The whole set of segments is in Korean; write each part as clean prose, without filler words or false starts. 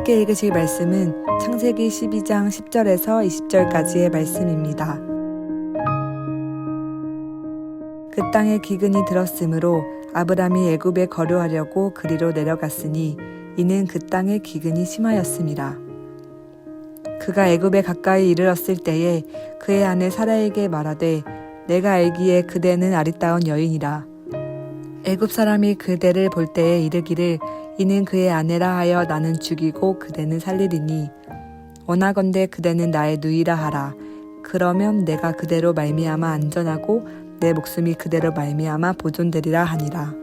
함께 읽으실 말씀은 창세기 12장 10절에서 20절까지의 말씀입니다. 그 땅에 기근이 들었으므로 아브람이 애굽에 거류하려고 그리로 내려갔으니 이는 그 땅에 기근이 심하였음이라. 그가 애굽에 가까이 이르렀을 때에 그의 아내 사라에게 말하되 내가 알기에 그대는 아리따운 여인이라. 애굽 사람이 그대를 볼 때에 이르기를 이는 그의 아내라 하여 나는 죽이고 그대는 살리리니 원하건대 그대는 나의 누이라 하라. 그러면 내가 그대로 말미암아 안전하고 내 목숨이 그대로 말미암아 보존되리라 하니라.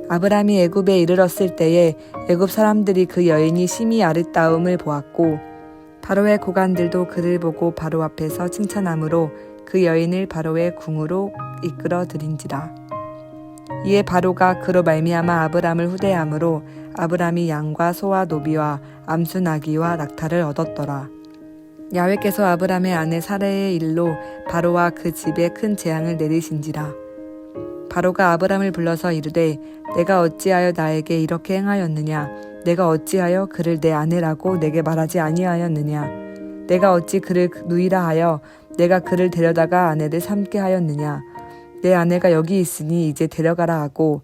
아브람이 애굽에 이르렀을 때에 애굽 사람들이 그 여인이 심히 아리따움을 보았고 바로의 고관들도 그를 보고 바로 앞에서 칭찬하므로 그 여인을 바로의 궁으로 이끌어 들인지라. 이에 바로가 그로 말미암아 아브람을 후대함으로 아브람이 양과 소와 노비와 암수 나귀와 낙타를 얻었더라. 야훼께서 아브람의 아내 사라의 일로 바로와 그 집에 큰 재앙을 내리신지라. 바로가 아브람을 불러서 이르되 내가 어찌하여 나에게 이렇게 행하였느냐? 내가 어찌하여 그를 내 아내라고 내게 말하지 아니하였느냐? 내가 어찌 그를 누이라 하여 내가 그를 데려다가 아내를 삼게 하였느냐? 내 아내가 여기 있으니 이제 데려가라 하고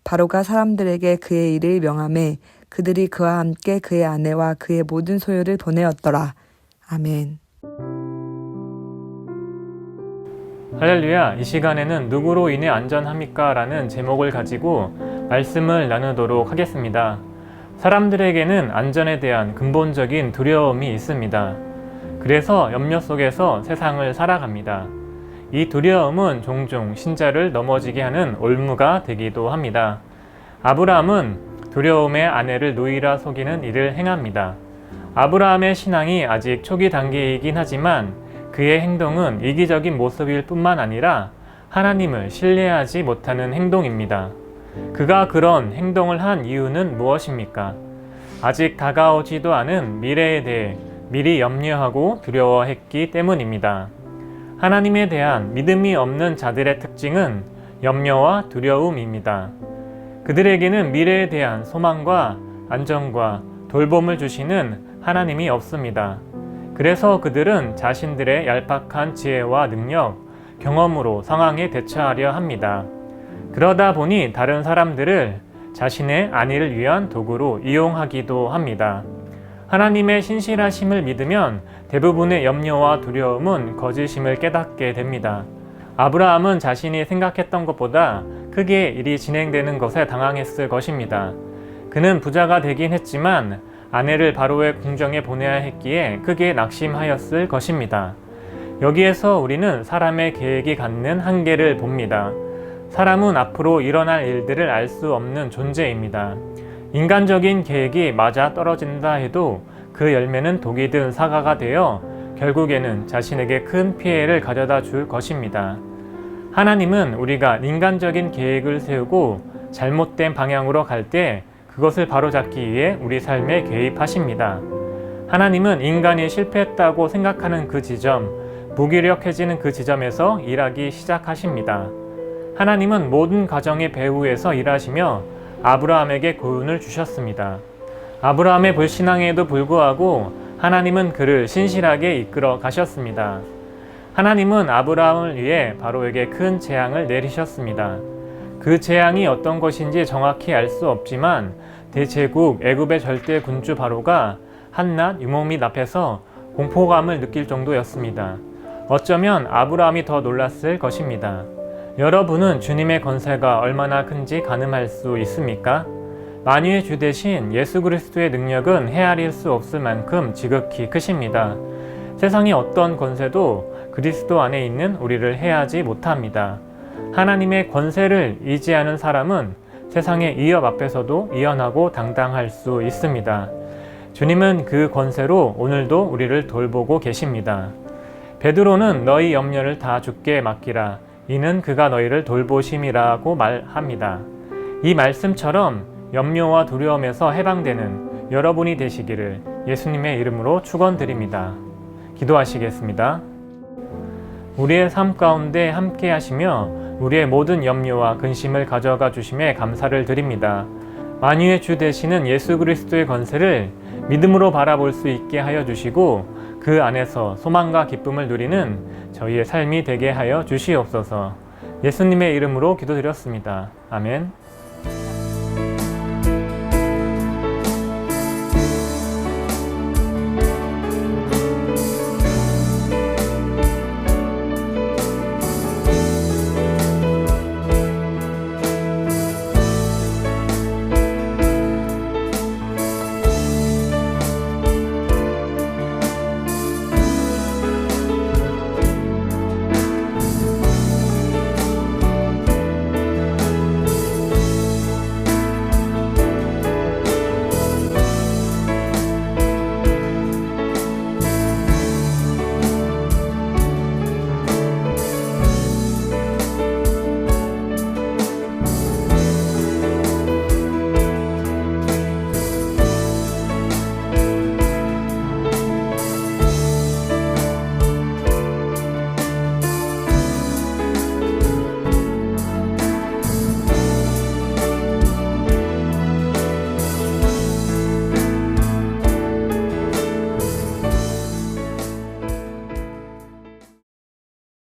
바로가 사람들에게 그의 일을 명하매 그들이 그와 함께 그의 아내와 그의 모든 소유를 보내었더라. 아멘. 할렐루야. 이 시간에는 누구로 인해 안전합니까? 라는 제목을 가지고 말씀을 나누도록 하겠습니다. 사람들에게는 안전에 대한 근본적인 두려움이 있습니다. 그래서 염려 속에서 세상을 살아갑니다. 이 두려움은 종종 신자를 넘어지게 하는 올무가 되기도 합니다. 아브라함은 두려움에 아내를 누이라 속이는 일을 행합니다. 아브라함의 신앙이 아직 초기 단계이긴 하지만 그의 행동은 이기적인 모습일 뿐만 아니라 하나님을 신뢰하지 못하는 행동입니다. 그가 그런 행동을 한 이유는 무엇입니까? 아직 다가오지도 않은 미래에 대해 미리 염려하고 두려워했기 때문입니다. 하나님에 대한 믿음이 없는 자들의 특징은 염려와 두려움입니다. 그들에게는 미래에 대한 소망과 안정과 돌봄을 주시는 하나님이 없습니다. 그래서 그들은 자신들의 얄팍한 지혜와 능력, 경험으로 상황에 대처하려 합니다. 그러다 보니 다른 사람들을 자신의 안위를 위한 도구로 이용하기도 합니다. 하나님의 신실하심을 믿으면 대부분의 염려와 두려움은 거짓임을 깨닫게 됩니다. 아브라함은 자신이 생각했던 것보다 크게 일이 진행되는 것에 당황했을 것입니다. 그는 부자가 되긴 했지만 아내를 바로의 궁정에 보내야 했기에 크게 낙심하였을 것입니다. 여기에서 우리는 사람의 계획이 갖는 한계를 봅니다. 사람은 앞으로 일어날 일들을 알 수 없는 존재입니다. 인간적인 계획이 맞아 떨어진다 해도 그 열매는 독이 든 사과가 되어 결국에는 자신에게 큰 피해를 가져다 줄 것입니다. 하나님은 우리가 인간적인 계획을 세우고 잘못된 방향으로 갈 때 그것을 바로잡기 위해 우리 삶에 개입하십니다. 하나님은 인간이 실패했다고 생각하는 그 지점, 무기력해지는 그 지점에서 일하기 시작하십니다. 하나님은 모든 가정의 배후에서 일하시며 아브라함에게 교훈을 주셨습니다. 아브라함의 불신앙에도 불구하고 하나님은 그를 신실하게 이끌어 가셨습니다. 하나님은 아브라함을 위해 바로에게 큰 재앙을 내리셨습니다. 그 재앙이 어떤 것인지 정확히 알 수 없지만 대제국 애굽의 절대 군주 바로가 한낱 유목민 앞에서 공포감을 느낄 정도였습니다. 어쩌면 아브라함이 더 놀랐을 것입니다. 여러분은 주님의 권세가 얼마나 큰지 가늠할 수 있습니까? 만유의 주 대신 예수 그리스도의 능력은 헤아릴 수 없을 만큼 지극히 크십니다. 세상의 어떤 권세도 그리스도 안에 있는 우리를 해하지 못합니다. 하나님의 권세를 의지하는 사람은 세상의 위협 앞에서도 의연하고 당당할 수 있습니다. 주님은 그 권세로 오늘도 우리를 돌보고 계십니다. 베드로는 너희 염려를 다 주께 맡기라. 이는 그가 너희를 돌보심이라고 말합니다. 이 말씀처럼 염려와 두려움에서 해방되는 여러분이 되시기를 예수님의 이름으로 축원드립니다. 기도하시겠습니다. 우리의 삶 가운데 함께 하시며 우리의 모든 염려와 근심을 가져가 주심에 감사를 드립니다. 만유의 주 되시는 예수 그리스도의 권세를 믿음으로 바라볼 수 있게 하여 주시고 그 안에서 소망과 기쁨을 누리는 저희의 삶이 되게 하여 주시옵소서. 예수님의 이름으로 기도드렸습니다. 아멘.